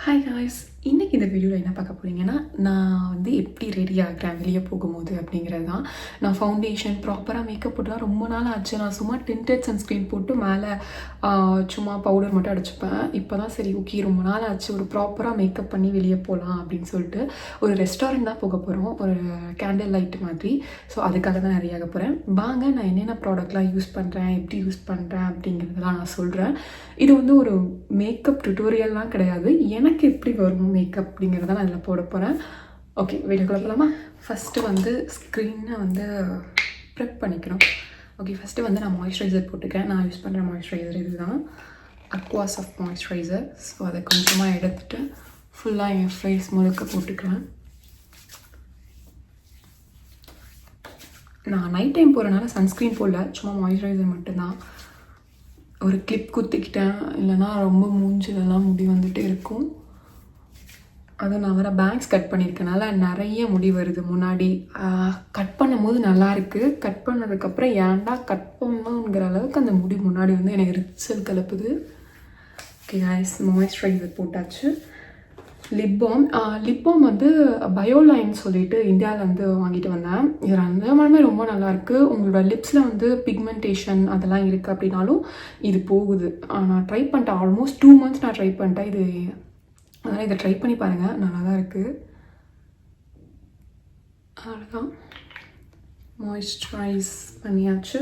Hi guys, இன்றைக்கி இந்த வீடியோவில் என்ன பார்க்க போகிறீங்கன்னா, நான் வந்து எப்படி ரெடி ஆகிறேன் வெளியே போகும்போது அப்படிங்கிறது தான். நான் ஃபவுண்டேஷன் ப்ராப்பராக மேக்கப் போட்டுலாம் ரொம்ப நாள் ஆச்சு. நான் சும்மா டிண்டட் சன்ஸ்க்ரீன் போட்டு மேலே சும்மா பவுடர் மட்டும் அடிச்சுப்பேன். இப்போ தான் சரி ஓகே, ரொம்ப நாள் ஆச்சு, ஒரு ப்ராப்பராக மேக்கப் பண்ணி வெளியே போகலாம் அப்படின்னு சொல்லிட்டு ஒரு ரெஸ்டாரண்ட் தான் போக போகிறோம், ஒரு கேண்டில் லைட் மாதிரி. ஸோ அதுக்காக தான் நான் ரெடி ஆக போகிறேன். வாங்க, நான் என்னென்ன ப்ராடக்ட்லாம் யூஸ் பண்ணுறேன், எப்படி யூஸ் பண்ணுறேன் அப்படிங்கிறதெல்லாம் நான் சொல்கிறேன். இது வந்து ஒரு மேக்கப் டுட்டோரியல்லாம் கிடையாது, எனக்கு எப்படி வரும் மேக்கப் அப்படிங்கிறத நான் இதில் போட போகிறேன். ஓகே, வீடியோக்குள்ள போகலாமா? ஃபஸ்ட்டு வந்து ஸ்க்ரீனை வந்து ப்ரெப் பண்ணிக்கணும். ஓகே, ஃபஸ்ட்டு வந்து நான் மாய்ஸ்சரைசர் போட்டுக்கிறேன். நான் யூஸ் பண்ணுற மாய்ஸ்சரைசர் இதுதான், அக்வாஸ் ஆஃப் மாய்ஸ்சரைசர். ஸோ அதை கொஞ்சமாக எடுத்துகிட்டு ஃபுல்லாக என் ஃபேஸ் முழுக்க போட்டுக்கிறேன். நான் நைட் டைம் போகிறனால சன்ஸ்க்ரீன் போடல, சும்மா மாய்ஸ்சரைசர் மட்டும்தான். ஒரு கிளிப் குத்திக்கிட்டேன், இல்லைனா ரொம்ப மூஞ்சிலெல்லாம் முடி வந்துகிட்டே இருக்கும். அதுவும் நான் வேறு பேங்க்ஸ் கட் பண்ணியிருக்கனால நிறைய முடி வருது. முன்னாடி கட் பண்ணும் போது நல்லாயிருக்கு, கட் பண்ணதுக்கப்புறம் ஏன்டா கட் பண்ணணுங்கிற அளவுக்கு அந்த முடி முன்னாடி வந்து எனக்கு ரிச்சல் கலப்புது. ஓகே கைஸ், மாய்ஸ்சரைசர் போட்டாச்சு. லிப் பாம் வந்து பயோலைன் சொல்லிட்டு இந்தியாவில் வந்து வாங்கிட்டு வந்தேன். இது ரெண்டுமே ரொம்ப நல்லாயிருக்கு. உங்களோட லிப்ஸில் வந்து பிக்மெண்டேஷன் அதெல்லாம் இருக்குது அப்படின்னாலும் இது போகுது. நான் ட்ரை பண்ணிட்டேன், ஆல்மோஸ்ட் 2 months நான் ட்ரை பண்ணிட்டேன். அதனால் இதை ட்ரை பண்ணி பாருங்கள், நல்லா தான் இருக்குது. அவ்வளோதான், மாய்ஸ்சரைஸ் பண்ணியாச்சு,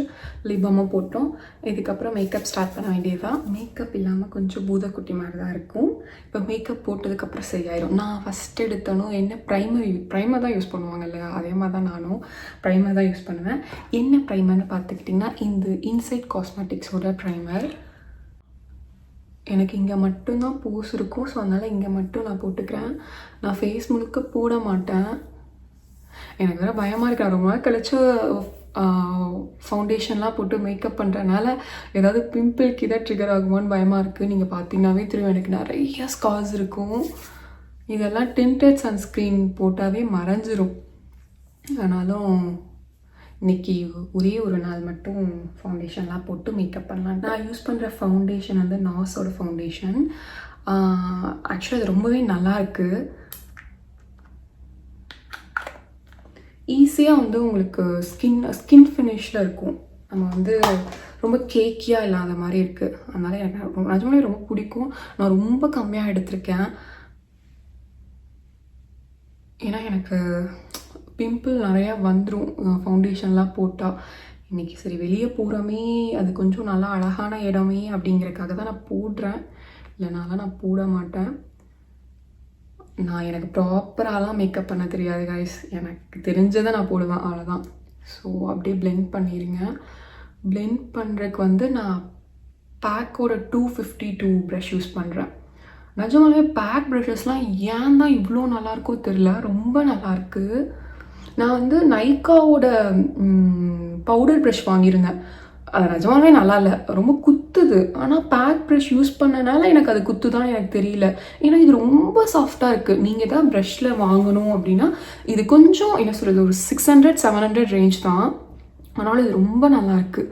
லிப் பாமும் போட்டோம். இதுக்கப்புறம் மேக்கப் ஸ்டார்ட் பண்ண வேண்டியது தான். மேக்கப் இல்லாமல் கொஞ்சம் பூதக்குட்டி மாதிரி தான் இருக்கும். இப்போ மேக்கப் போட்டதுக்கப்புறம் சரியாயிடும். நான் ஃபஸ்ட் எடுத்தனும் என்ன ப்ரைமர் தான் யூஸ் பண்ணுவாங்க இல்லையா, அதே மாதிரி தான் நானும் ப்ரைமர் தான் யூஸ் பண்ணுவேன். என்ன ப்ரைமர்னு பார்த்துக்கிட்டிங்கன்னா, இந்த இன்சைட் காஸ்மெட்டிக்ஸோட ப்ரைமர். எனக்கு இங்கே மட்டும்தான் போஸ் இருக்கும், ஸோ அதனால் இங்கே மட்டும் நான் போட்டுக்கிறேன். நான் ஃபேஸ் முழுக்க போட மாட்டேன், எனக்கு வேறு பயமாக இருக்கு. நான் ரொம்ப நாள் கழிச்சு ஃபவுண்டேஷன்லாம் போட்டு மேக்கப் பண்ணுறதுனால ஏதாவது பிம்பிளுக்கு இதாக ட்ரிகர் ஆகுமான்னு பயமாக இருக்குது. நீங்கள் பார்த்தீங்கன்னாவே தெரியும், எனக்கு நிறைய ஸ்கார்ஸ் இருக்கும். இதெல்லாம் டிண்டட் சன்ஸ்க்ரீன் போட்டாவே மறைஞ்சிரும். ஆனாலும் இன்றைக்கி ஒரே ஒரு நாள் மட்டும் ஃபவுண்டேஷன்லாம் போட்டு மேக்கப் பண்ணலாம். நான் யூஸ் பண்ணுற ஃபவுண்டேஷன் வந்து நாஸோட ஃபவுண்டேஷன். ஆக்சுவலாக அது ரொம்பவே நல்லாயிருக்கு. ஈஸியாக வந்து உங்களுக்கு ஸ்கின் ஃபினிஷில் இருக்கும். நம்ம வந்து ரொம்ப கேக்கியாக இல்லாத மாதிரி இருக்குது. அதனால் எனக்கு நிஜமாலே ரொம்ப பிடிக்கும். நான் ரொம்ப கம்மியாக எடுத்திருக்கேன், ஏன்னா எனக்கு பிம்பிள் நிறையா வந்துடும் ஃபவுண்டேஷன்லாம் போட்டால். இன்றைக்கி சரி வெளியே போகிறோமே, அது கொஞ்சம் நல்லா அழகான இடமே அப்படிங்கிறதுக்காக தான் நான் போடுறேன், இல்லைனாலாம் நான் போட மாட்டேன். எனக்கு ப்ராப்பராலாம் மேக்கப் பண்ண தெரியாது கைஸ், எனக்கு தெரிஞ்சதை நான் போடுவேன், அவ்வளோதான். ஸோ அப்படியே பிளெண்ட் பண்ணிடுங்க. பிளெண்ட் பண்ணுறதுக்கு வந்து நான் பேக்கோட 252 ப்ரஷ் யூஸ் பண்ணுறேன். நிஜமாலே பேக் ப்ரஷஸ்லாம் ஏன் தான் இவ்வளோ நல்லாயிருக்கோ தெரில, ரொம்ப நல்லாயிருக்கு. நான் வந்து நைக்காவோட பவுடர் ப்ரஷ் வாங்கியிருந்தேன், அது நிஜமாவே நல்லா இல்லை, ரொம்ப குத்துது. ஆனால் பேக் ப்ரஷ் யூஸ் பண்ணனால எனக்கு அது குத்து தான் எனக்கு தெரியல, ஏன்னா இது ரொம்ப சாஃப்டாக இருக்குது. நீங்கள் தான் ப்ரஷ்ஷில் வாங்கணும் அப்படின்னா இது கொஞ்சம் என்ன சொல்கிறது, ஒரு 600-700 ரேஞ்ச் தான். அதனால் இது ரொம்ப நல்லாயிருக்கு.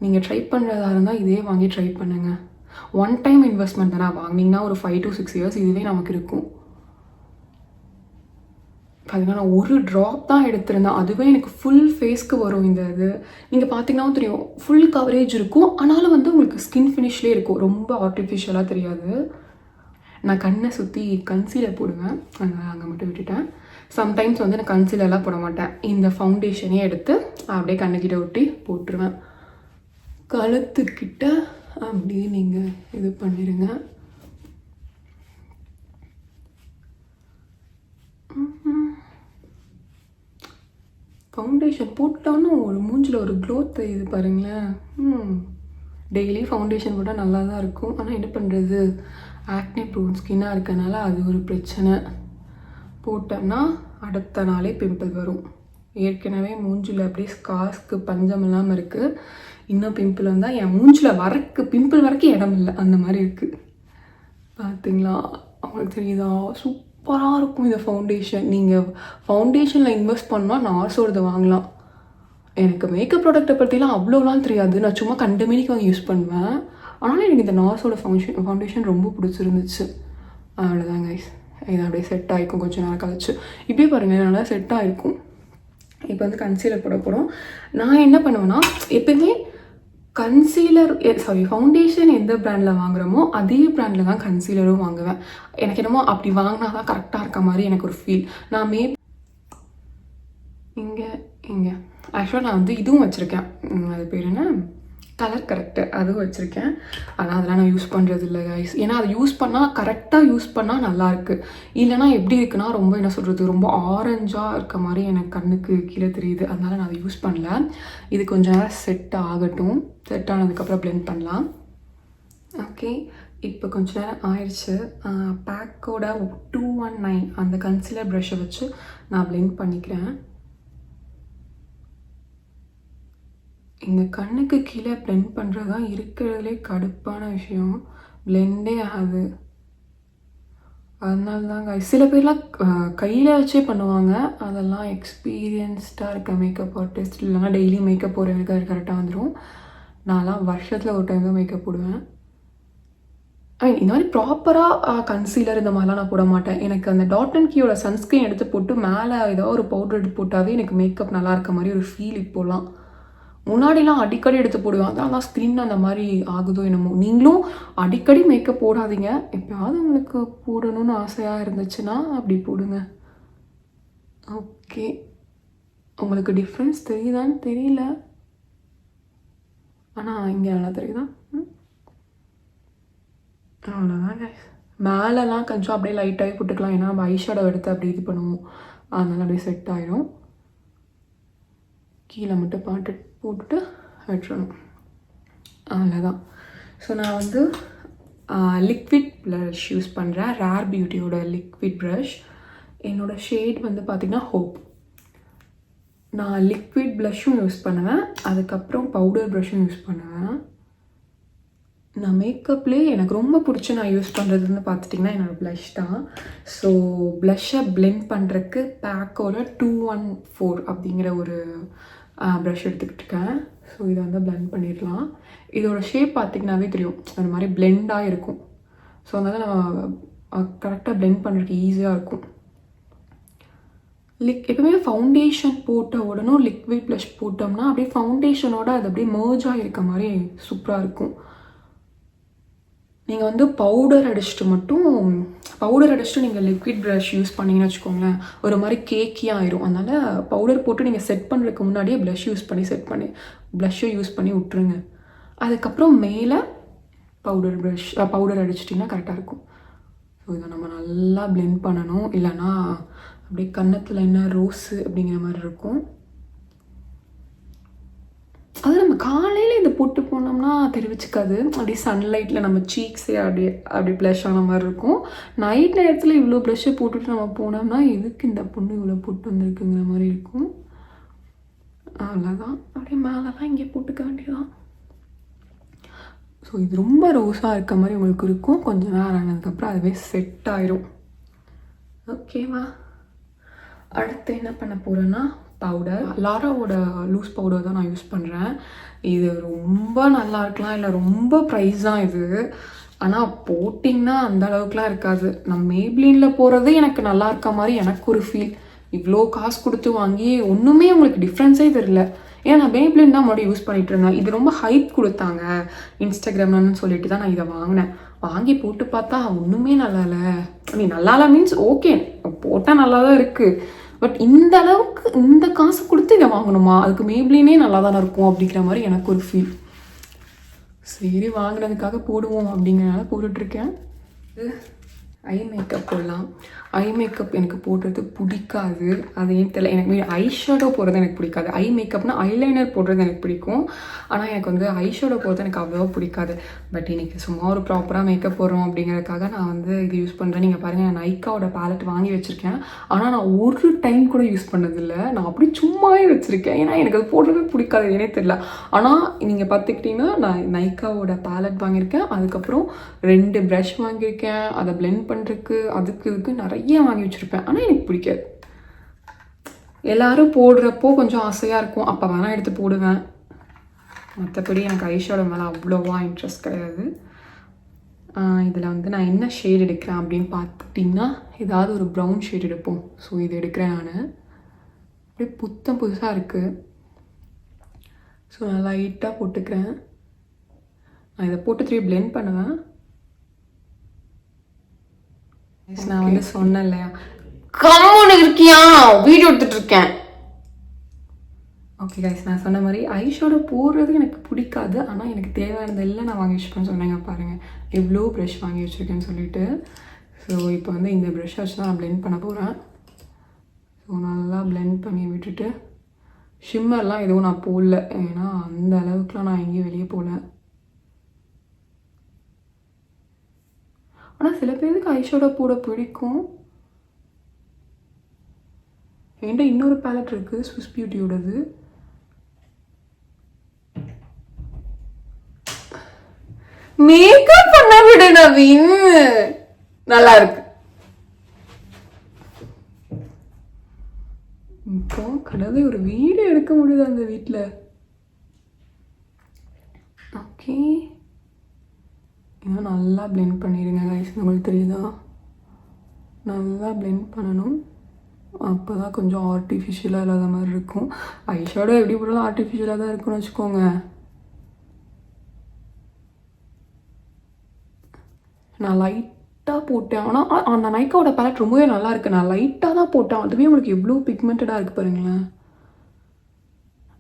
நீங்கள் ட்ரை பண்ணுறதா இருந்தால் இதே வாங்கி ட்ரை பண்ணுங்கள். ஒன் டைம் இன்வெஸ்ட்மெண்ட் தானே, வாங்கினீங்கன்னா ஒரு 5 to 6 years இதுவே நமக்கு இருக்கும். பார்த்தீங்கன்னா நான் ஒரு ட்ராப் தான் எடுத்திருந்தேன், அதுவே எனக்கு ஃபுல் ஃபேஸ்க்கு வரும். இந்த இது நீங்கள் பார்த்தீங்கன்னா தெரியும், ஃபுல் கவரேஜ் இருக்கும், ஆனாலும் வந்து உங்களுக்கு ஸ்கின் ஃபினிஷ்லேயே இருக்கும், ரொம்ப ஆர்டிஃபிஷியலாக தெரியாது. நான் கண்ணை சுற்றி கன்சீலர் போடுவேன், அதனால் அங்கே மட்டும் விட்டுட்டேன். சம்டைம்ஸ் வந்து நான் கன்சீலர்லாம் போட மாட்டேன், இந்த ஃபவுண்டேஷனே எடுத்து அப்படியே கண்ணுக்கிட்ட ஒட்டி போட்டுருவேன். கழுத்துக்கிட்ட அப்படியே நீங்கள் இது பண்ணிடுங்க. ஃபவுண்டேஷன் போட்டோன்னு ஒரு மூஞ்சில் ஒரு க்ளோ தெரியுது பாருங்களேன். டெய்லி ஃபவுண்டேஷன் போட்டால் நல்லா தான் இருக்கும், ஆனால் என்ன பண்ணுறது, ஆக்னே ப்ரோன் ஸ்கின்னாக இருக்கனால அது ஒரு பிரச்சனை. போட்டோன்னா அடுத்த நாளே பிம்பிள் வரும். ஏற்கனவே மூஞ்சில் அப்படியே ஸ்கார்ஸ்க்கு பஞ்சம் இல்லாமல் இருக்குது, இன்னும் பிம்பிள் வந்தால் என் மூஞ்சில் பிம்பிள் வரக்கு இடம் இல்லை, அந்த மாதிரி இருக்குது. பார்த்தீங்களா, அவங்களுக்கு தெரியுதா? சூப்பராக இருக்கும் இந்த ஃபவுண்டேஷன். நீங்கள் ஃபவுண்டேஷனில் இன்வெஸ்ட் பண்ணால் நார்ஸோடது வாங்கலாம். எனக்கு மேக்கப் ப்ராடக்ட்டை பற்றிலாம் அவ்வளோலாம் தெரியாது, நான் சும்மா கண்டமேனிக்கு வாங்கி யூஸ் பண்ணுவேன். ஆனாலும் எனக்கு இந்த நார்ஸோட ஃபவுண்டேஷன் ரொம்ப பிடிச்சிருந்துச்சு. அவ்வளோதான் கைஸ். இது அப்படியே செட் ஆகிக்கும் கொஞ்சம் நேரம் கழிச்சு. இப்படியே பாருங்கள், நல்லா செட் ஆகிருக்கும். இப்போ வந்து கன்சீலர் போட போகிறோம். நான் என்ன பண்ணுவேன்னா, எப்பயுமே ஃபவுண்டேஷன் எந்த பிராண்டில் வாங்குகிறோமோ அதே பிராண்டில் தான் கன்சீலரும் வாங்குவேன். எனக்கு என்னமோ அப்படி வாங்கினா தான் கரெக்டாக இருக்க மாதிரி எனக்கு ஒரு ஃபீல். நான் இங்கே ஆக்சுவலாக நான் வந்து இதுவும் வச்சுருக்கேன், அது பேர் என்ன, கலர் கரெக்டர், அதுவும் வச்சுருக்கேன். ஆனால் அதெல்லாம் நான் யூஸ் பண்ணுறது இல்லை கைஸ். ஏன்னா அதை யூஸ் பண்ணால் கரெக்டாக யூஸ் பண்ணால் நல்லாயிருக்கு. இல்லைனா எப்படி இருக்குன்னா ரொம்ப என்ன சொல்கிறது, ரொம்ப ஆரஞ்சாக இருக்க மாதிரி எனக்கு கண்ணுக்கு கீழே தெரியுது. அதனால் நான் அதை யூஸ் பண்ணல. இது கொஞ்சம் நேரம் செட் ஆகட்டும். செட் ஆனதுக்கப்புறம் பிளெண்ட் பண்ணலாம். ஓகே, இப்போ கொஞ்ச நேரம் ஆயிடுச்சு. பேக்கோட 219 அந்த கன்சீலர் ப்ரஷ்ஷை வச்சு நான் பிளெண்ட் பண்ணிக்கிறேன். இந்த கண்ணுக்கு கீழே பிளெண்ட் பண்ணுறது தான் இருக்கிறதுலே கடுப்பான விஷயம். பிளெண்டே ஆகுது. அதனால தாங்க சில பேர்லாம் கையில் வச்சே பண்ணுவாங்க. அதெல்லாம் எக்ஸ்பீரியன்ஸ்டாக இருக்க மேக்கப் ஆர்டிஸ்ட், இல்லைனா டெய்லி மேக்கப் போடுறவங்களுக்கு அது கரெக்டாக வந்துடும். நான்லாம் வருஷத்தில் ஒரு டைம் தான் மேக்கப் போடுவேன். இந்த மாதிரி ப்ராப்பராக கன்சீலர் இந்த மாதிரிலாம் நான் போட மாட்டேன். எனக்கு அந்த டாட் அண்ட் கீயோட சன்ஸ்க்ரீன் எடுத்து போட்டு மேலே ஏதோ ஒரு பவுடர் எடுத்து போட்டாவே எனக்கு மேக்கப் நல்லா இருக்க மாதிரி ஒரு ஃபீல். இப்போலாம் முன்னாடிலாம் அடிக்கடி எடுத்து போடுவேன். அதனால ஸ்கின் அந்த மாதிரி ஆகுதோ என்னமோ. நீங்களும் அடிக்கடி மேக்கப் போடாதீங்க. எப்போயாவது உங்களுக்கு போடணும்னு ஆசையாக இருந்துச்சுன்னா அப்படி போடுங்க. ஓகே, உங்களுக்கு டிஃப்ரென்ஸ் தெரியுதான்னு தெரியல, ஆனால் இங்கே நல்லா தெரியுதா? அவ்வளோதாங்க. மேலெலாம் கொஞ்சம் அப்படியே லைட்டாகவே போட்டுக்கலாம். ஏன்னா நம்ம ஐஷேடோ எடுத்து அப்படி இது பண்ணுவோம். அதனால அப்படியே செட் ஆகிடும். கீழே மட்டும் போட்டுட்டு விட்டுறணும். அவ்வளோதான். ஸோ நான் வந்து லிக்விட் ப்ளஷ் யூஸ் பண்ணுறேன். ரேர் பியூட்டியோட லிக்விட் ப்ரஷ். என்னோடய ஷேட் வந்து பார்த்திங்கன்னா ஹோப். நான் லிக்விட் ப்ளஷ்ஷும் யூஸ் பண்ணுவேன், அதுக்கப்புறம் பவுடர் ப்ரஷ்ஷும் யூஸ் பண்ணுவேன். நான் மேக்கப்லேயே எனக்கு ரொம்ப பிடிச்சி நான் யூஸ் பண்ணுறதுன்னு பார்த்துட்டிங்கன்னா என்னோடய ப்ளஷ் தான். ஸோ ப்ளஷ்ஷை பிளெண்ட் பண்ணுறதுக்கு பேக்கோட 214 அப்படிங்கிற ஒரு ப்ரஷ் எடுத்துக்கிட்டு இருக்கேன். ஸோ இதை வந்து பிளெண்ட் பண்ணிடலாம். இதோட ஷேப் பார்த்திங்கனாவே தெரியும், அந்த மாதிரி பிளெண்டாக இருக்கும். ஸோ அதனால் நம்ம கரெக்டாக பிளெண்ட் பண்ணுறதுக்கு ஈஸியாக இருக்கும். எப்பவுமே ஃபவுண்டேஷன் போட்ட உடனே லிக்விட் ப்ளஷ் போட்டோம்னா அப்படியே ஃபவுண்டேஷனோட அது அப்படியே மர்ஜாக இருக்க மாதிரி சூப்பராக இருக்கும். நீங்கள் வந்து பவுடர் அடிச்சுட்டு நீங்கள் லிக்விட் ப்ரஷ் யூஸ் பண்ணிங்கன்னு வச்சுக்கோங்களேன், ஒரு மாதிரி கேக்கியாக ஆயிரும். அதனால் பவுடர் போட்டு நீங்கள் செட் பண்ணுறதுக்கு முன்னாடியே ப்ளஷ்ஷை யூஸ் பண்ணி விட்டுருங்க. அதுக்கப்புறம் மேலே பவுடர் அடிச்சிட்டிங்கன்னா கரெக்டாக இருக்கும். ஸோ இதை நம்ம நல்லா பிளெண்ட் பண்ணணும், இல்லைன்னா அப்படியே கன்னத்தில் என்ன ரோஸு அப்படிங்கிற மாதிரி இருக்கும். அது நம்ம காலையில் இதை போட்டு போனோம்னா தெரிவிச்சுக்காது. அப்படியே சன்லைட்டில் நம்ம சீக்ஸே அப்படியே ப்ளஷ் ஆன மாதிரி இருக்கும். நைட் நேரத்தில் இவ்வளோ ப்ளஷ்ஷை போட்டுட்டு நம்ம போனோம்னா எதுக்கு இந்த பொண்ணு இவ்வளோ போட்டு வந்திருக்குங்கிற மாதிரி இருக்கும். அவ்வளோதான், அப்படியே மேலெலாம் இங்கே போட்டுக்க வேண்டியதான். ஸோ இது ரொம்ப ரோஸாக இருக்க மாதிரி உங்களுக்கு இருக்கும். கொஞ்சம் நேரம் ஆனதுக்கப்புறம் அதுவே செட் ஆயிரும். ஓகேவா, அடுத்து என்ன பண்ண போகிறேன்னா பவுடர். லாராவோட லூஸ் பவுடர் தான் நான் யூஸ் பண்ணுறேன். இது ரொம்ப நல்லா இருக்கலாம், இல்லை ரொம்ப ப்ரைஸ் தான் இது. ஆனால் போட்டிங்கன்னா அந்த அளவுக்குலாம் இருக்காது. நான் மேப்ளினில் போகிறது எனக்கு நல்லா இருக்க மாதிரி எனக்கு ஒரு ஃபீல். இவ்வளோ காசு கொடுத்து வாங்கி ஒன்றுமே உங்களுக்கு டிஃப்ரென்ஸே தெரியல. ஏன்னா நான் மேப்ளின் தான் முன்னாடி யூஸ் பண்ணிகிட்டு இருந்தேன். இது ரொம்ப ஹைப் கொடுத்தாங்க இன்ஸ்டாகிராம்லன்னு சொல்லிட்டு தான் நான் இதை வாங்கினேன். வாங்கி போட்டு பார்த்தா ஒன்றுமே நல்லா இல்லை. நல்லா இல்லை மீன்ஸ் ஓகே, போட்டால் நல்லா தான் இருக்குது. பட் இந்த அளவுக்கு இந்த காசு கொடுத்து இதை வாங்கணுமா, அதுக்கு மேப்ளினே நல்லா தானே இருக்கும் அப்படிங்கிற மாதிரி எனக்கு ஒரு ஃபீல். சரி, வாங்கினதுக்காக போடுவோம் அப்படிங்கிறனால போட்டுட்ருக்கேன். ஐ மேக்கப் போடலாம். ஐ மேக்கப் எனக்கு போடுறது பிடிக்காது. அது ஏன் தெரியல. எனக்கு ஐ ஷேடோ போடுறது எனக்கு பிடிக்காது. ஐ மேக்கப்னா ஐலைனர் போடுறது எனக்கு பிடிக்கும். ஆனால் எனக்கு வந்து ஐ ஷேடோ போடுறது எனக்கு அவ்வளோவா பிடிக்காது. பட் இன்றைக்கி சும்மா ஒரு ப்ராப்பராக மேக்கப் போடுறோம் அப்படிங்கிறதுக்காக நான் வந்து இது யூஸ் பண்ணுறேன். நீங்கள் பாருங்கள், நான் நைக்காவோட பேலட் வாங்கி வச்சுருக்கேன். ஆனால் நான் ஒரு டைம் கூட யூஸ் பண்ணதில்லை. நான் அப்படி சும்மாவே வச்சுருக்கேன். ஏன்னா எனக்கு அது போடுறதே பிடிக்காது, ஏனே தெரியல. ஆனால் நீங்கள் பார்த்துக்கிட்டிங்கன்னா நான் நைக்காவோட பேலட் வாங்கியிருக்கேன். அதுக்கப்புறம் 2 ப்ரஷ் வாங்கியிருக்கேன். அதை பிளெண்ட் பண்ணுறதுக்கு இதுக்கு நிறைய வாங்கி வச்சுருப்பேன். ஆனால் எனக்கு பிடிக்காது. எல்லாரும் போடுறப்போ கொஞ்சம் ஆசையாக இருக்கும், அப்போ வேணால் எடுத்து போடுவேன். மற்றபடி எனக்கு ஐஷேடோ மேலே அவ்வளோவா இன்ட்ரெஸ்ட் கிடையாது. இதில் வந்து நான் என்ன ஷேட் எடுக்கிறேன் அப்படின்னு பார்த்துட்டிங்கன்னா ஏதாவது ஒரு ப்ரௌன் ஷேட் எடுப்போம். ஸோ இது எடுக்கிறேன் நான். அப்படியே புதுசாக இருக்குது. ஸோ நான் லைட்டாக போட்டுக்கிறேன். நான் இதை போட்டு 3 பிளெண்ட் பண்ணுவேன். நான் வந்து சொன்னேன் இல்லையா, கம்முன்னு இருக்கியா, வீடியோ எடுத்துகிட்டு இருக்கேன். ஓகே கைஸ், நான் சொன்ன மாதிரி ஐஷேடோ போடுறது எனக்கு பிடிக்காது. ஆனால் எனக்கு தேவையானது எல்லாம் நான் வாங்கி வச்சுப்பேன்னு சொன்னேங்க. பாருங்கள் எவ்வளோ ப்ரஷ் வாங்கி வச்சுருக்கேன்னு சொல்லிட்டு. ஸோ இப்போ வந்து இந்த ப்ரஷ் வச்சு தான் நான் பிளெண்ட் பண்ண போகிறேன். ஸோ நல்லா பிளெண்ட் பண்ணி விட்டுட்டு ஷிம்மர்லாம் எதுவும் நான் போடல, ஏன்னா அந்த அளவுக்குலாம் நான் எங்கேயும் வெளியே போகல. ஆனால் சில பேருக்கு ஐஷேடோ போட பிடிக்கும். என்கிட்ட இன்னொரு பேலட் இருக்குது, ஸ்விஸ் பியூட்டியோடது. மேக்கப் பண்ண விடு நவீன், நல்லா இருக்கு. இப்போ கடவுளே ஒரு வீடியோ எடுக்க முடியுது அந்த வீட்டில். ஓகே, இன்னும் நல்லா பிளெண்ட் பண்ணிடுங்க கைஸ். உங்களுக்கு தெரியுதா, நல்லா பிளெண்ட் பண்ணணும். அப்போ தான் கொஞ்சம் ஆர்டிஃபிஷியலாக இல்லாத மாதிரி இருக்கும். ஐஷேடோ எப்படி போட்டாலும் ஆர்டிஃபிஷியலாக தான் இருக்குன்னு வச்சுக்கோங்க. நான் லைட்டாக போட்டேன். ஆனால் அந்த நைக்காவோட பேலட் ரொம்பவே நல்லா இருக்குது. நான் லைட்டாக தான் போட்டேன், அதுவே உங்களுக்கு எவ்வளோ பிக்மெண்டடாக இருக்குது பாருங்களேன்.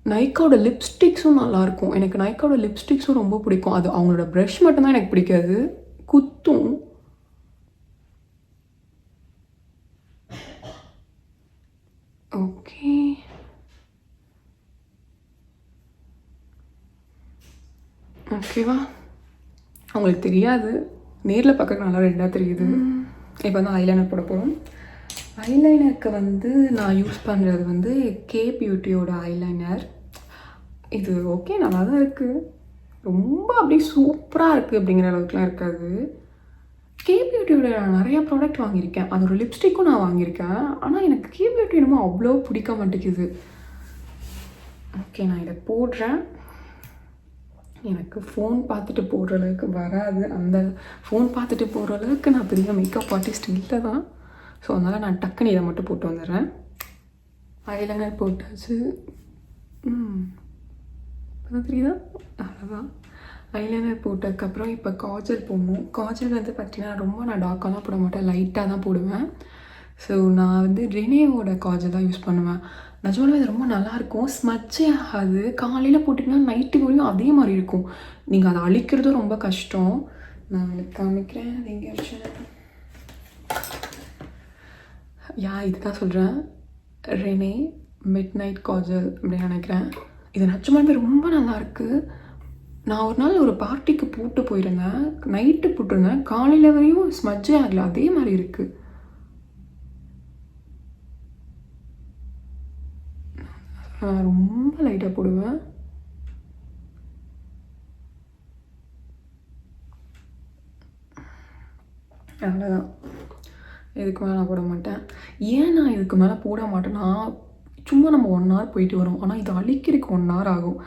நைக்காவோட லிப்ஸ்டிக்ஸும் நல்லாயிருக்கும். எனக்கு நைக்காவோட லிப்ஸ்டிக்ஸும் ரொம்ப பிடிக்கும். அது அவங்களோட ப்ரஷ் மட்டும்தான் எனக்கு பிடிக்காது, குத்தும். ஓகே, ஓகேவா, அவங்களுக்கு தெரியாது, நேரில் பார்க்க நல்லா ரெண்டாக தெரியுது. இப்போ வந்து ஐலைனர் போட போகிறோம். ஐலைனருக்கு வந்து நான் யூஸ் பண்ணுறது வந்து கே பியூட்டியோட ஐலைனர். இது ஓகே, நல்லா தான் இருக்குது. ரொம்ப அப்படியே சூப்பராக இருக்குது அப்படிங்கிற அளவுக்குலாம் இருக்காது. கே பியூட்டியோட நிறையா ப்ராடக்ட் வாங்கியிருக்கேன். அதோட லிப்ஸ்டிக்கும் நான் வாங்கியிருக்கேன். ஆனால் எனக்கு கே பியூட்டி என்னமோ அவ்வளோ பிடிக்க மாட்டேங்குது. ஓகே, நான் இதை போடுறேன். எனக்கு ஃபோன் பார்த்துட்டு போடுற அளவுக்கு வராது. அந்த ஃபோன் பார்த்துட்டு போகிற அளவுக்கு நான் பெரிய மேக்கப் ஆர்டிஸ்ட் இல்லை தான். ஸோ அதனால் நான் டக்குன்னு இதை மட்டும் போட்டு வந்துடுறேன். ஐலைனர் போட்டாச்சு. தெரியுதா, அவ்வளோதான். ஐலைனர் போட்டதுக்கப்புறம் இப்போ காஜல் போடணும். காஜல் வந்து பார்த்திங்கன்னா ரொம்ப நான் டார்க்காலாம் போட மாட்டேன், லைட்டாக தான் போடுவேன். ஸோ நான் வந்து ரெனேவோட காஜல் தான் யூஸ் பண்ணுவேன். நிஜமாலுமே அது ரொம்ப நல்லாயிருக்கும், ஸ்மட்சே ஆகாது. காலையில் போட்டிங்கன்னா நைட்டுக்கு வரையும் அதே மாதிரி இருக்கும். நீங்கள் அதை அழிக்கிறதும் ரொம்ப கஷ்டம். நான் உங்களுக்கு காமிக்கிறேன். அது எங்கே வச்சேன், இதுதான் சொல்கிறேன், ரெனே மிட் நைட் காஜல் அப்படின்னு நினைக்கிறேன். இது நிஜமாலுமே ரொம்ப நல்லாயிருக்கு. நான் ஒரு நாள் ஒரு பார்ட்டிக்கு போட்டு போயிருந்தேன், நைட்டு போட்டிருந்தேன், காலையில் வரையும் ஸ்மட்ஜே ஆகலை, அதே மாதிரி இருக்குது. நான் ரொம்ப லைட்டாக போடுவேன். அவ்வளோதான், இதுக்கு மேலே நான் போட மாட்டேன். ஏன் நான் இதுக்கு மேலே போட மாட்டேன்னா, சும்மா நம்ம 1 hour போயிட்டு வரோம். ஆனால் இது அழிக்கிறதுக்கு 1 hour ஆகும்,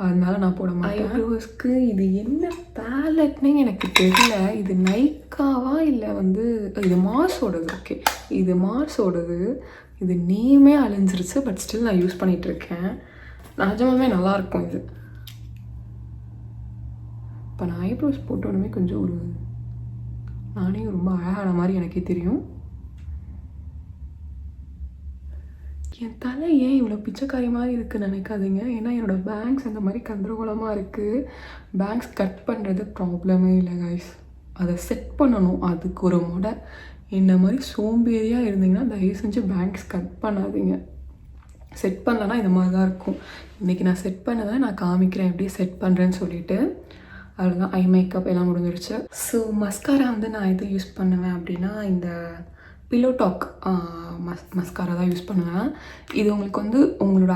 அதனால நான் போட மாட்டேன். ஐப்ரோஸ்க்கு இது என்ன பேலட்னே எனக்கு தெரியல. இது நைக்காவா இல்லை வந்து இது மார்ஸோடது. ஓகே, இது மார்ஸோடது. இது நேமே அழிஞ்சிருச்சு, பட் ஸ்டில் நான் யூஸ் பண்ணிகிட்ருக்கேன். நிஜமாவே நல்லாயிருக்கும் இது. இப்போ நான் ஐப்ரோஸ் போட்டோடனே கொஞ்சம் ஒரு நானே ரொம்ப அழகான மாதிரி எனக்கே தெரியும். என் தலை ஏன் இவ்வளோ பிச்சைக்காரி மாதிரி இருக்குன்னு நினைக்காதீங்க. ஏன்னா என்னோடய பேங்க்ஸ் அந்த மாதிரி கந்தரகோலமாக இருக்குது. பேங்க்ஸ் கட் பண்ணுறது ப்ராப்ளமே இல்லை கைஸ், அதை செட் பண்ணணும். அதுக்கு ஒரு முறை. என்ன மாதிரி சோம்பேறியாக இருந்தீங்கன்னா தயவு செஞ்சு பேங்க்ஸ் கட் பண்ணாதீங்க. செட் பண்ணலன்னா இந்த மாதிரி தான் இருக்கும். இன்றைக்கி நான் செட் பண்ணதை நான் காமிக்கிறேன் எப்படி செட் பண்ணுறேன்னு சொல்லிட்டு. அவ்வளோதான், ஐ மேக்கப் எல்லாம் முடிஞ்சிருச்சு. ஸோ மஸ்காரா வந்து நான் எது யூஸ் பண்ணுவேன் அப்படின்னா, இந்த பில்லோ டாக் மஸ்காரா தான் யூஸ் பண்ணுவேன். இது உங்களுக்கு வந்து உங்களோட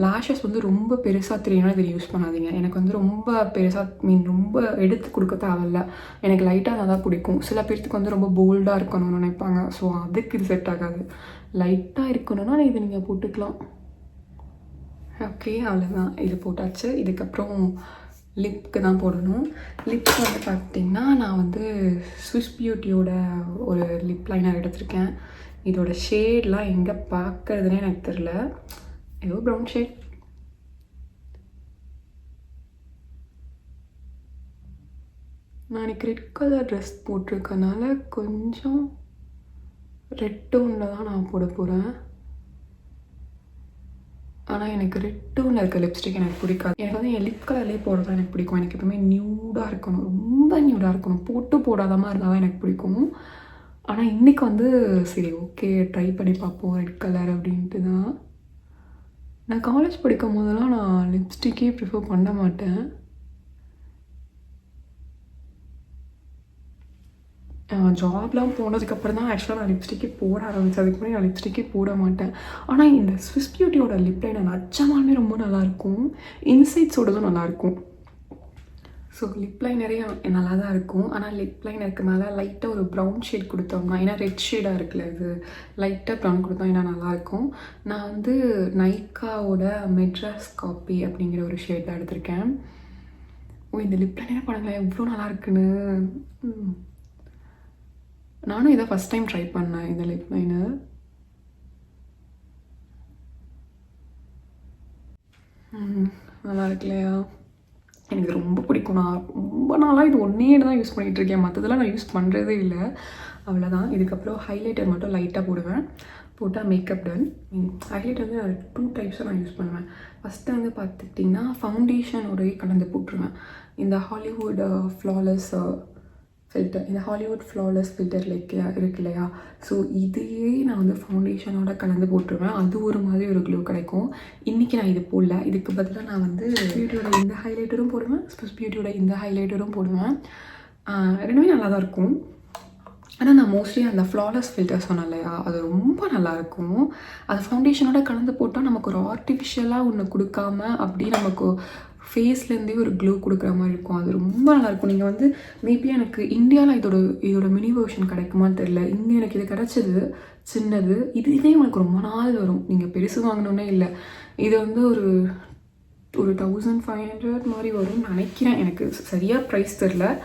லேஷஸ் வந்து ரொம்ப பெருசாக தெரியணும், இதில் யூஸ் பண்ணாதீங்க. எனக்கு வந்து ரொம்ப பெருசாக ரொம்ப எடுத்து கொடுக்க தேவையில்ல, எனக்கு லைட்டாக தான் பிடிக்கும். சில பேர்த்துக்கு வந்து ரொம்ப போல்டாக இருக்கணும்னு நினைப்பாங்க. ஸோ அதுக்கு இது செட் ஆகாது. லைட்டாக இருக்கணும்னா இது நீங்கள் போட்டுக்கலாம். ஓகே, அவ்வளோதான், இது போட்டாச்சு. இதுக்கப்புறம் லிப்க்கு தான் போடணும். லிப்ஸ் வந்து பார்த்திங்கன்னா நான் வந்து ஸ்விஸ் பியூட்டியோட ஒரு லிப் லைனர் எடுத்திருக்கேன். இதோட ஷேட்லாம் எங்கே பார்க்குறதுனே எனக்கு தெரில. ஏதோ ப்ரௌன் ஷேட். நான் எனக்கு ரெட் கலர் ட்ரெஸ் போட்டிருக்கனால கொஞ்சம் ரெட் டோனில் தான் நான் போட போகிறேன். ஆனால் எனக்கு ரெட் டோனில் இருக்க லிப்ஸ்டிக் எனக்கு பிடிக்காது. எனக்கு வந்து என் லிப் கலர்லேயே போடுறது தான் எனக்கு பிடிக்கும். எனக்கு எப்பவுமே நியூடாக இருக்கணும், ரொம்ப நியூடாக இருக்கணும், போட்டு போடாத மாதிரி இருந்தால் தான் எனக்கு பிடிக்கும். ஆனால் இன்றைக்கி வந்து சரி ஓகே ட்ரை பண்ணி பார்ப்போம் ரெட் கலர் அப்படின்ட்டு தான். நான் காலேஜ் படிக்கும் போதெல்லாம் நான் லிப்ஸ்டிக்கே ப்ரிஃபர் பண்ண மாட்டேன். ஜாப்லாம் போனதுக்கப்புறம் தான் ஆக்சுவலாக நான் லிப்ஸ்டிக்கே போட ஆரம்பித்தேன். அதுக்கு முன்னாடி நான் லிப்ஸ்டிக்கே போட மாட்டேன். ஆனால் இந்த ஸ்விஸ் பியூட்டியோட லிப் லைனர் நிஜமாலுமே ரொம்ப நல்லாயிருக்கும். இன்சைட்ஸோடதும் நல்லாயிருக்கும். ஸோ லிப் லைனரே நல்லா தான் இருக்கும். ஆனால் லிப் லைனருக்கு மேலே லைட்டாக ஒரு ப்ரௌன் ஷேட் கொடுத்தோம்னா, ஏன்னா ரெட் ஷேடாக இருக்குல்ல, இது லைட்டாக ப்ரௌன் கொடுத்தோம் ஏன்னா நல்லாயிருக்கும். நான் வந்து நைக்காவோட மெட்ராஸ் காப்பி அப்படிங்கிற ஒரு ஷேட் தான் எடுத்திருக்கேன். இந்த லிப் லைனர் பாருங்களேன் எவ்வளோ நல்லா இருக்குன்னு. நானும் இதை ஃபஸ்ட் டைம் ட்ரை பண்ணேன் இந்த லிப் லைனர். நல்லா இருக்கு இல்லையா? எனக்கு ரொம்ப பிடிக்கும். நான் ரொம்ப நாளாக இது ஒன்றே தான் யூஸ் பண்ணிகிட்ருக்கேன். மற்றதெல்லாம் நான் யூஸ் பண்ணுறதே இல்லை. அவ்வளோதான். இதுக்கப்புறம் ஹைலைட்டர் மட்டும் லைட்டாக போடுவேன். போட்டால் மேக்கப் டன். ஹைலைட்டர் வந்து 2 டைப்ஸாக நான் யூஸ் பண்ணுவேன். ஃபஸ்ட்டு வந்து பார்த்துக்கிட்டிங்கன்னா ஃபவுண்டேஷனோடய கலந்து போட்டுருவேன். இந்த ஹாலிவுட் ஃப்ளாலெஸ் ஃபில்டர், இந்த ஹாலிவுட் ஃப்ளாலெஸ் ஃபில்டர் இருக்கு இல்லையா? ஸோ இதையே நான் வந்து ஃபவுண்டேஷனோட கலந்து போட்டுருவேன். அது ஒரு மாதிரி ஒரு க்ளோ கிடைக்கும். இன்றைக்கி நான் இது போடல. இதுக்கு பதிலாக நான் வந்து பியூட்டியோட இந்த ஹைலைட்டரும் போடுவேன், ஸ்விஸ் பியூட்டியோட இந்த ஹைலைட்டரும் போடுவேன். ரெண்டுமே நல்லா தான் இருக்கும். ஆனால் நான் மோஸ்ட்லி அந்த ஃப்ளாலெஸ் ஃபில்டர் சொன்னேன் இல்லையா, அது ரொம்ப நல்லாயிருக்கும். அது ஃபவுண்டேஷனோட கலந்து போட்டால் நமக்கு ஒரு ஆர்டிஃபிஷியலாக ஒன்று கொடுக்காம அப்படி நமக்கு ஃபேஸ்லேருந்தே ஒரு க்ளோ கொடுக்குற மாதிரி இருக்கும். அது ரொம்ப நல்லாயிருக்கும். நீங்கள் வந்து மேபி எனக்கு இந்தியாவில் இதோட மினி வெர்ஷன் கிடைக்குமான்னு தெரில. இங்கே எனக்கு இது கிடச்சது சின்னது. இதே உங்களுக்கு ரொம்ப நாள் வரும். நீங்கள் பெருசு வாங்கணுன்னே இல்லை. இது வந்து ஒரு 1500 மாதிரி வரும்னு நினைக்கிறேன். எனக்கு சரியாக ப்ரைஸ் தெரில.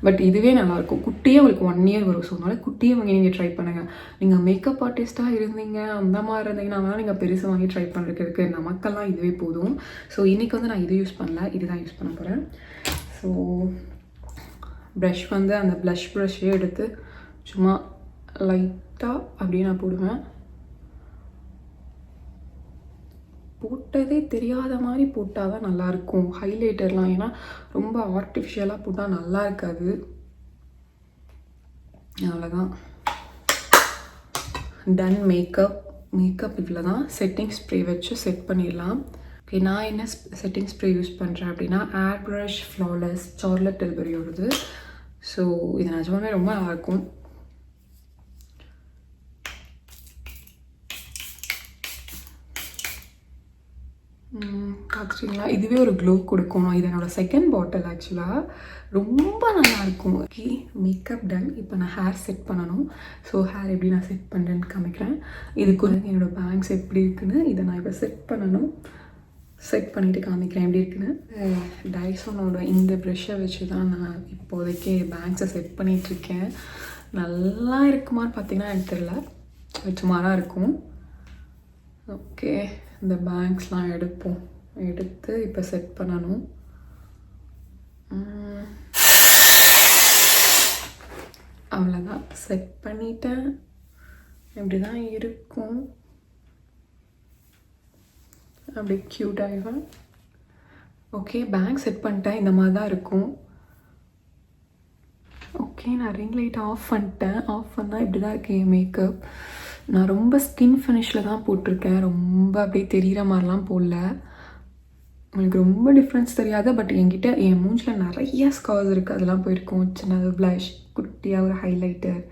பட் இதுவே நல்லாயிருக்கும். குட்டியே உங்களுக்கு 1 இயர் வரும். ஸோ அதனால் குட்டியே வாங்கி நீங்கள் ட்ரை பண்ணுங்கள். நீங்கள் மேக்கப் ஆர்டிஸ்ட்டாக இருந்தீங்க அந்த மாதிரி இருந்தீங்கன்னா நீங்கள் பெருசு வாங்கி ட்ரை பண்ணுறதுக்கு நமக்கெல்லாம் இதுவே போதும். ஸோ இன்றைக்கி வந்து நான் இது யூஸ் பண்ணல, இதுதான் யூஸ் பண்ண போகிறேன். ஸோ ப்ரஷ் வந்து அந்த ப்ளஷ் ப்ரஷ்ஷே எடுத்து சும்மா லைட்டாக அப்படியே நான் போடுவேன். போட்டதே தெரியாத மாதிரி போட்டால் தான் நல்லாயிருக்கும் ஹைலைட்டர்லாம். ஏன்னா ரொம்ப ஆர்டிஃபிஷியலாக போட்டால் நல்லா இருக்காது. அவ்வளோதான், டன் மேக்கப் இதில் தான். செட்டிங் ஸ்ப்ரே வச்சு செட் பண்ணிடலாம். ஓகே, நான் என்ன செட்டிங் ஸ்ப்ரே யூஸ் பண்ணுறேன் அப்படின்னா ஏர் ப்ரஷ் ஃப்ளாலெஸ் சார்லட் டெல்பரியோடது. ஸோ இது நிஜமாவே ரொம்ப நல்லாயிருக்கும். பார்த்துட்டிங்களா? இதுவே ஒரு க்ளோ கொடுக்கும். இது என்னோடய செகண்ட் பாட்டில். ஆக்சுவலாக ரொம்ப நல்லாயிருக்கும். Okay, makeup done. இப்போ நான் ஹேர் செட் பண்ணணும். ஸோ ஹேர் எப்படி நான் செட் பண்ணுறேன்னு காமிக்கிறேன். இதுக்கு வந்து என்னோடய பேங்க்ஸ் எப்படி இருக்குன்னு இதை நான் இப்போ செட் பண்ணணும். செட் பண்ணிவிட்டு காமிக்கிறேன் எப்படி இருக்குன்னு. டைசனோட இந்த ப்ரெஷ்ஷை வச்சு தான் நான் இப்போதைக்கு பேங்க்ஸை செட் பண்ணிகிட்ருக்கேன். நல்லா இருக்குமான்னு பார்த்தீங்கன்னா எனக்கு தெரியல, சுமாராக இருக்கும். ஓகே, இந்த பேங்க்ஸ்லாம் எடுத்து இப்போ செட் பண்ணணும். அவ்வளோதான், செட் பண்ணிட்டேன். இப்படி தான் இருக்கும். அப்படி க்யூட் ஆகிடும். ஓகே, பேங்க் செட் பண்ணிட்டேன். இந்த மாதிரி தான் இருக்கும். ஓகே, நான் ரிங் லைட் ஆஃப் பண்ணிட்டேன். ஆஃப் பண்ணால் இப்படி தான் இருக்கு என் மேக்கப். நான் ரொம்ப ஸ்கின் ஃபினிஷில் தான் போட்டிருக்கேன். ரொம்ப அப்படியே தெரிகிற மாதிரிலாம் போடல. உங்களுக்கு ரொம்ப டிஃப்ரென்ஸ் தெரியாது. பட் என்கிட்ட என் மூஞ்சில் நிறைய ஸ்கார்ஸ் இருக்குது. அதெல்லாம் போயிருக்கும். சின்னது ப்ளஷ், குட்டியாக ஒரு ஹைலைட்டர்,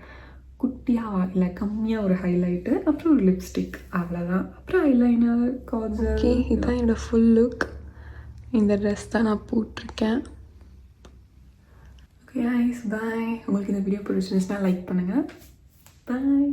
குட்டியாக இல்லை கம்மியாக ஒரு ஹைலைட்டர், அப்புறம் ஒரு லிப்ஸ்டிக், அவ்வளோதான். அப்புறம் ஐலைனர், காஜல். ஓகே, இதுதான் என்னோடய ஃபுல் லுக். இந்த ட்ரெஸ் தான் நான் போட்டிருக்கேன். ஓகே guys, பாய். உங்களுக்கு இந்த வீடியோ பிடிச்சிருந்துச்சுன்னா லைக் பண்ணுங்கள். பாய்.